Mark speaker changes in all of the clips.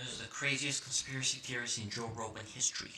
Speaker 1: This is the craziest conspiracy theories in Joe Rogan history.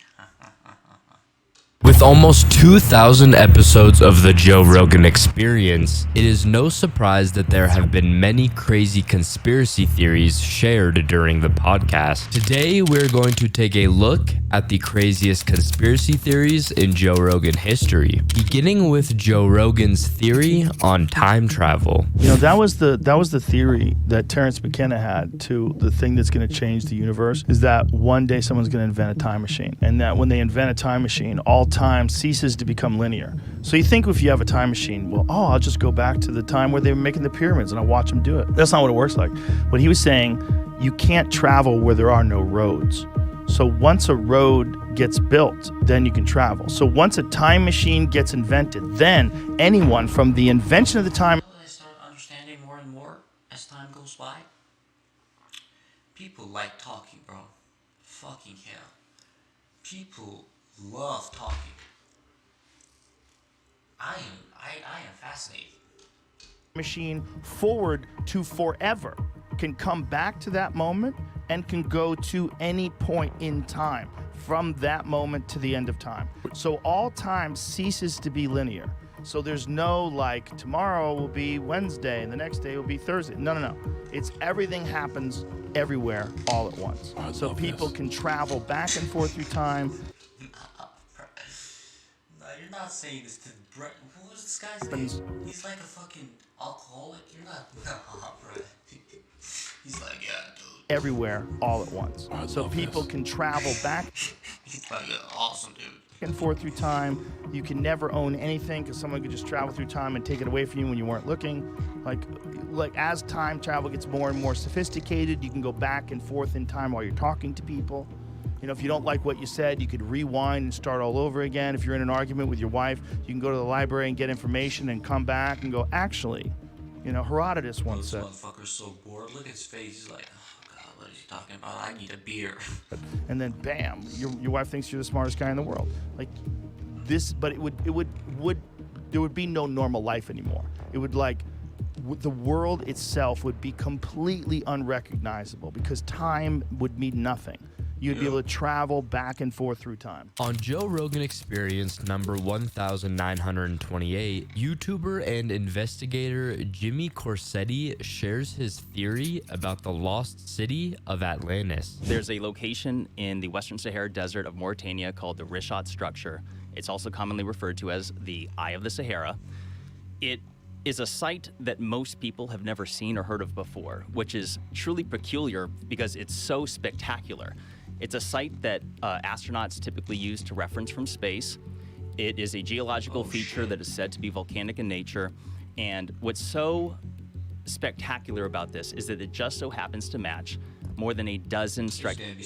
Speaker 2: With almost 2,000 episodes of the Joe Rogan Experience, it is no surprise that there have been many crazy conspiracy theories shared during the podcast. Today, we're going to take a look at the craziest conspiracy theories in Joe Rogan history, beginning with Joe Rogan's theory on time travel.
Speaker 3: You know, that was the theory that Terrence McKenna had to the thing that's going to change the universe, is that one day someone's going to invent a time machine, and that when they invent a time machine, all time ceases to become linear. So you think if you have a time machine, well, I'll just go back to the time where they were making the pyramids and I'll watch them do it. That's not what it works like. What he was saying, you can't travel where there are no roads. So once a road gets built, then you can travel. So once a time machine gets invented, then anyone from the invention of the time...
Speaker 1: I start understanding more and more as time goes by. People like talking, bro. Fucking hell. People love talking. I am fascinated.
Speaker 3: Machine forward to forever can come back to that moment and can go to any point in time from that moment to the end of time. So all time ceases to be linear. So there's no like tomorrow will be Wednesday and the next day will be Thursday. No. It's everything happens everywhere all at once. So people can travel back and forth through time.
Speaker 1: No, you're not saying this to Brett. Who was this guy's name? He's like a fucking alcoholic. You're not. Nah, bro. He's like, yeah, dude.
Speaker 3: Everywhere all at once. So people can travel back.
Speaker 1: He's like, yeah, awesome, dude.
Speaker 3: And forth through time. You can never own anything because someone could just travel through time and take it away from you when you weren't looking. Like as time travel gets more and more sophisticated, you can go back and forth in time while you're talking to people. You know, if you don't like what you said, you could rewind and start all over again. If you're in an argument with your wife, you can go to the library and get information and come back and go, actually, you know, Herodotus once said.
Speaker 1: This motherfucker's so bored. Look at his face. He's like, oh God, what is he talking about? I need a beer.
Speaker 3: And then bam, your wife thinks you're the smartest guy in the world. Like this, but there would be no normal life anymore. It would the world itself would be completely unrecognizable because time would mean nothing. You'd be able to travel back and forth through time.
Speaker 2: On Joe Rogan Experience number 1928, YouTuber and investigator Jimmy Corsetti shares his theory about the lost city of Atlantis.
Speaker 4: There's a location in the Western Sahara Desert of Mauritania called the Rishat Structure. It's also commonly referred to as the Eye of the Sahara. It is a site that most people have never seen or heard of before, which is truly peculiar because it's so spectacular. It's a site that astronauts typically use to reference from space. It is a geological feature that is said to be volcanic in nature. And what's so spectacular about this is that it just so happens to match more than a dozen striking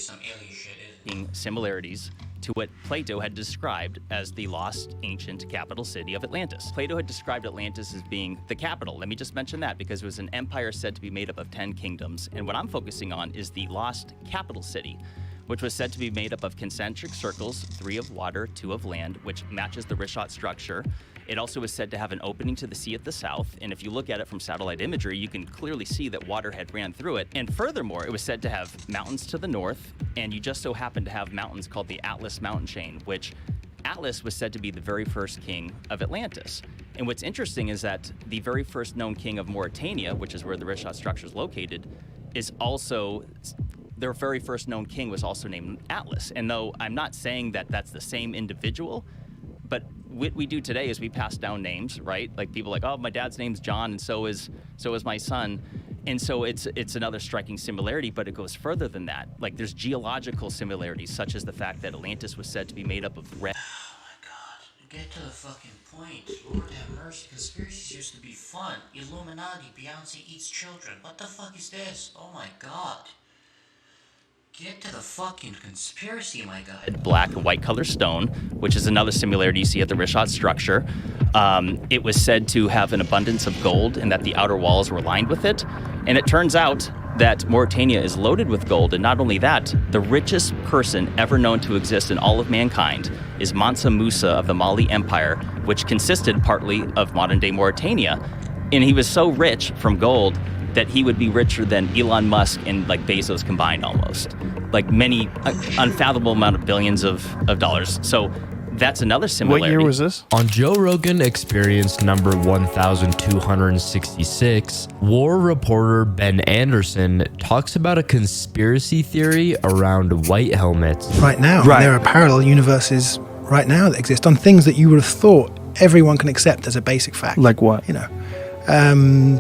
Speaker 4: similarities to what Plato had described as the lost ancient capital city of Atlantis. Plato had described Atlantis as being the capital. Let me just mention that because it was an empire said to be made up of 10 kingdoms. And what I'm focusing on is the lost capital city, which was said to be made up of concentric circles, 3 of water, 2 of land, which matches the Rishat structure. It also was said to have an opening to the sea at the south, and if you look at it from satellite imagery, you can clearly see that water had ran through it. And furthermore, it was said to have mountains to the north, and you just so happen to have mountains called the Atlas mountain chain, which Atlas was said to be the very first king of Atlantis. And what's interesting is that the very first known king of Mauritania, which is where the Rishat structure is located, is also... their very first known king was also named Atlas. And though I'm not saying that that's the same individual, but what we do today is we pass down names, right? Like people like, oh, my dad's name's John, and so is my son. And so it's another striking similarity, but it goes further than that. Like there's geological similarities, such as the fact that Atlantis was said to be made up of red.
Speaker 1: Oh my God, get to the fucking point. Lord have mercy, conspiracies used to be fun. Illuminati, Beyonce eats children. What the fuck is this? Oh my God. Get to the fucking conspiracy, my guy.
Speaker 4: Black and white color stone, which is another similarity you see at the Rishat structure. It was said to have an abundance of gold and that the outer walls were lined with it. And it turns out that Mauritania is loaded with gold. And not only that, the richest person ever known to exist in all of mankind is Mansa Musa of the Mali Empire, which consisted partly of modern-day Mauritania. And he was so rich from gold that he would be richer than Elon Musk and like Bezos combined almost. Like many unfathomable amount of billions of dollars. So that's another similarity.
Speaker 3: What year was this?
Speaker 2: On Joe Rogan Experience number 1266, war reporter Ben Anderson talks about a conspiracy theory around white helmets.
Speaker 5: Right now,
Speaker 3: Right.
Speaker 5: there are parallel universes right now that exist on things that you would have thought everyone can accept as a basic fact.
Speaker 3: Like what?
Speaker 5: You know,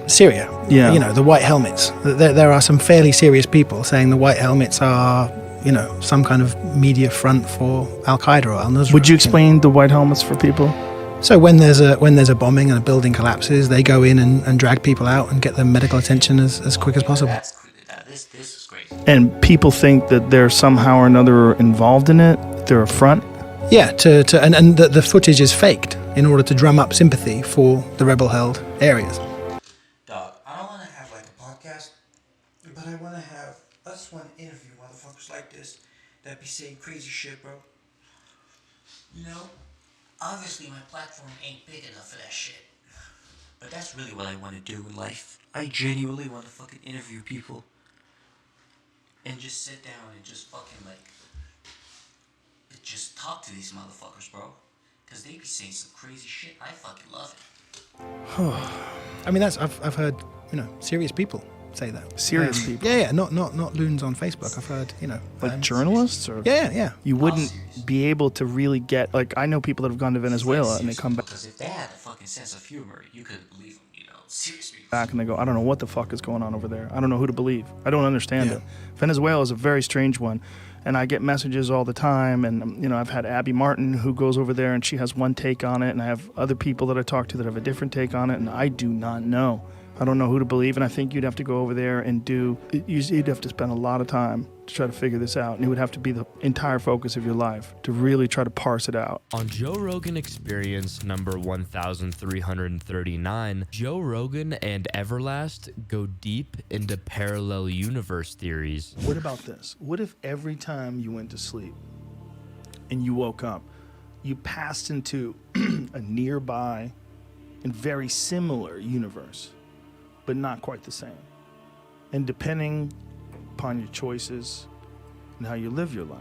Speaker 5: Syria.
Speaker 3: Yeah.
Speaker 5: You know, the white helmets. There are some fairly serious people saying the white helmets are, you know, some kind of media front for Al Qaeda or Al Nusra.
Speaker 3: Would you explain the white helmets for people?
Speaker 5: So when there's a bombing and a building collapses, they go in and drag people out and get them medical attention as quick as possible.
Speaker 1: This is great.
Speaker 3: And people think that they're somehow or another involved in it. They're a front.
Speaker 5: Yeah, and the footage is faked in order to drum up sympathy for the rebel-held areas.
Speaker 1: Dog, I don't want to have like a podcast, but I want to have, I just want to interview motherfuckers like this that be saying crazy shit, bro. You know, obviously my platform ain't big enough for that shit. But that's really what I want to do in life. I genuinely want to fucking interview people and just sit down and just fucking like, just talk to these motherfuckers, bro. Because they be saying some crazy shit. I fucking love it.
Speaker 5: I mean, I've heard, you know, serious people say that.
Speaker 3: Serious people?
Speaker 5: Yeah, not loons on Facebook. I've heard, you know,
Speaker 3: Like journalists? Or
Speaker 5: Yeah.
Speaker 3: You wouldn't be able to really get, like, I know people that have gone to Venezuela and they come
Speaker 1: Because if they had a fucking sense of humor, you couldn't believe them, you know. Seriously.
Speaker 3: back and they go, I don't know what the fuck is going on over there. I don't know who to believe. I don't understand
Speaker 5: Yeah.
Speaker 3: it. Venezuela is a very strange one. And I get messages all the time. And, you know, I've had Abby Martin who goes over there and she has one take on it. And I have other people that I talk to that have a different take on it. And I do not know. I don't know who to believe. And I think you'd have to go over there and you'd have to spend a lot of time to try to figure this out. And it would have to be the entire focus of your life to really try to parse it out.
Speaker 2: On Joe Rogan Experience number 1339, Joe Rogan and Everlast go deep into parallel universe theories.
Speaker 3: What about this? What if every time you went to sleep and you woke up, you passed into a nearby and very similar universe, but not quite the same? And depending upon your choices and how you live your life,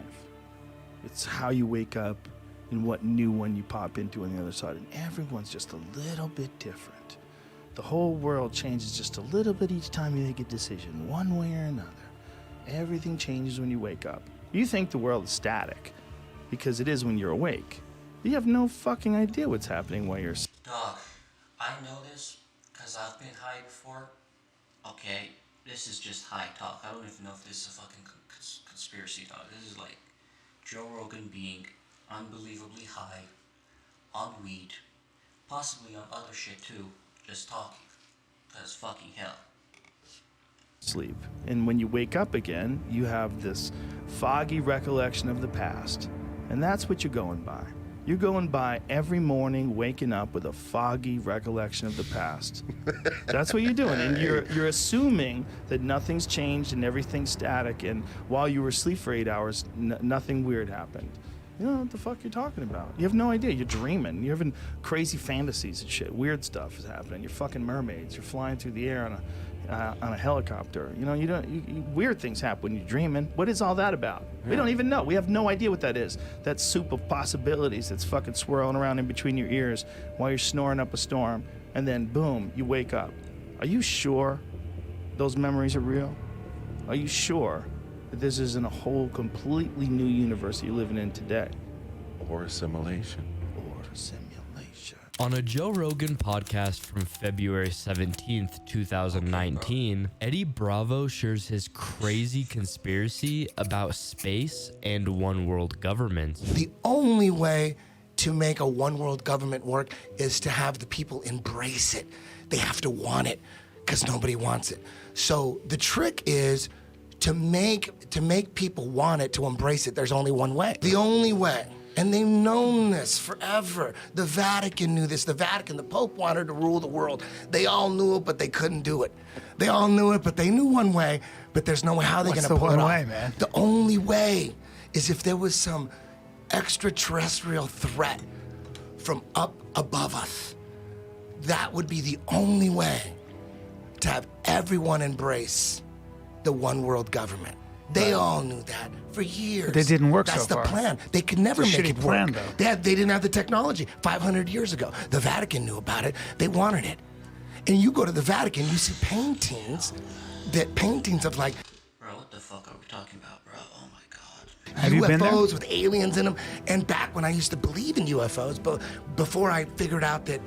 Speaker 3: it's how you wake up and what new one you pop into on the other side. And everyone's just a little bit different. The whole world changes just a little bit each time you make a decision, one way or another. Everything changes when you wake up. You think the world is static because it is when you're awake. You have no fucking idea what's happening while you're asleep.
Speaker 1: Dog, I know this because I've been high before. Okay, this is just high talk. I don't even know if this is a fucking conspiracy talk. This is like Joe Rogan being unbelievably high on weed, possibly on other shit too, just talking. Because fucking hell.
Speaker 3: Sleep. And when you wake up again, you have this foggy recollection of the past. And that's what you're going by. You're going by every morning waking up with a foggy recollection of the past. That's what you're doing. And you're assuming that nothing's changed and everything's static. And while you were asleep for 8 hours, nothing weird happened. You don't know what the fuck you're talking about. You have no idea. You're dreaming. You're having crazy fantasies and shit. Weird stuff is happening. You're fucking mermaids. You're flying through the air on a helicopter. You know, weird things happen when you're dreaming. What is all that about? We don't even know. We have no idea what that is. That soup of possibilities that's fucking swirling around in between your ears while you're snoring up a storm. And then, boom, you wake up. Are you sure those memories are real? Are you sure that this isn't a whole completely new universe that you're living in today?
Speaker 6: Or assimilation.
Speaker 2: On a Joe Rogan podcast from February 17th, 2019, Eddie Bravo shares his crazy conspiracy about space and one world government.
Speaker 7: The only way to make a one world government work is to have the people embrace it. They have to want it because nobody wants it. So the trick is to make people want it, to embrace it. There's only one way. The only way. And they've known this forever. The Vatican knew this. The Vatican, the Pope wanted to rule the world. They all knew it, but they couldn't do it. They all knew it, but they knew one way, but there's no way how they're gonna pull it off.
Speaker 5: What's the one way, man?
Speaker 7: The only way is if there was some extraterrestrial threat from up above us. That would be the only way. to have everyone embrace the one world government. They all knew that for years.
Speaker 8: But it didn't work
Speaker 7: That's
Speaker 8: so far.
Speaker 7: the plan. They could never
Speaker 8: It's a
Speaker 7: make
Speaker 8: shitty
Speaker 7: it
Speaker 8: plan,
Speaker 7: work.
Speaker 8: though.
Speaker 7: They didn't have the technology 500 years ago. The Vatican knew about it. They wanted it. And you go to the Vatican, you see paintings of like
Speaker 1: Bro, what the fuck are we talking about, bro? Oh my god.
Speaker 8: Have you been there?
Speaker 7: UFOs with aliens in them. And back when I used to believe in UFOs, but before I figured out that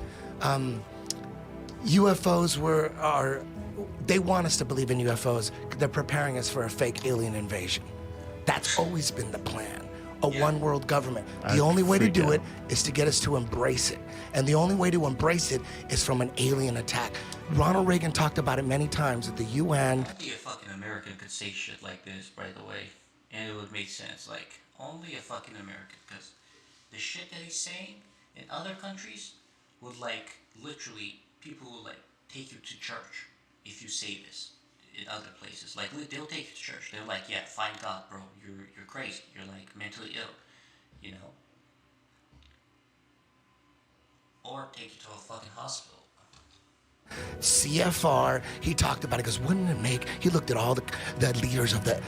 Speaker 7: UFOs they want us to believe in UFOs. They're preparing us for a fake alien invasion. That's always been the plan. A one world government. The only way to
Speaker 3: freak
Speaker 7: do
Speaker 3: out.
Speaker 7: it is to get us to embrace it. And the only way to embrace it is from an alien attack. Ronald Reagan talked about it many times at the UN.
Speaker 1: Only a fucking American could say shit like this, by the way. And it would make sense. Like, only a fucking American. Because the shit that he's saying in other countries would, like, literally, people will, like, take you to church if you say this in other places. Like, they'll take you to church. They're like, yeah, find God, bro. You're crazy. You're, like, mentally ill. You know? Or take you to a fucking hospital.
Speaker 7: CFR, he talked about it. Goes, wouldn't it make? He looked at all the leaders of the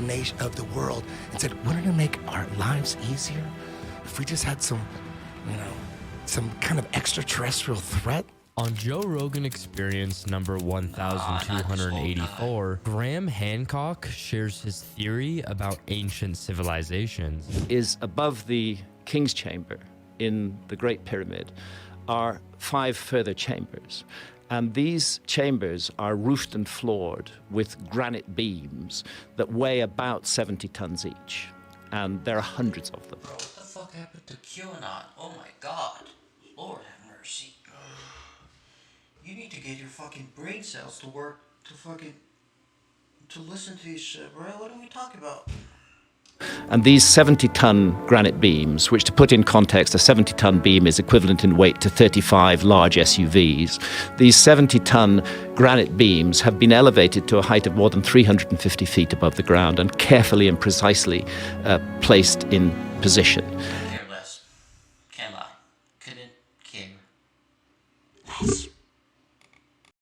Speaker 7: nation of the world and said, wouldn't it make our lives easier if we just had some kind of extraterrestrial threat?
Speaker 2: On Joe Rogan Experience number 1284, Graham Hancock shares his theory about ancient civilizations.
Speaker 9: Is above the King's Chamber in the Great Pyramid are 5 further chambers. And these chambers are roofed and floored with granite beams that weigh about 70 tons each. And there are hundreds of them.
Speaker 1: Bro, what the fuck happened to QAnon? Oh my god. Lord have mercy. You need to get your fucking brain cells to work to listen to this shit, bro. What are we talking about?
Speaker 9: And these 70-ton granite beams, which to put in context, a 70-ton beam is equivalent in weight to 35 large SUVs. These 70-ton granite beams have been elevated to a height of more than 350 feet above the ground and carefully and precisely placed in position.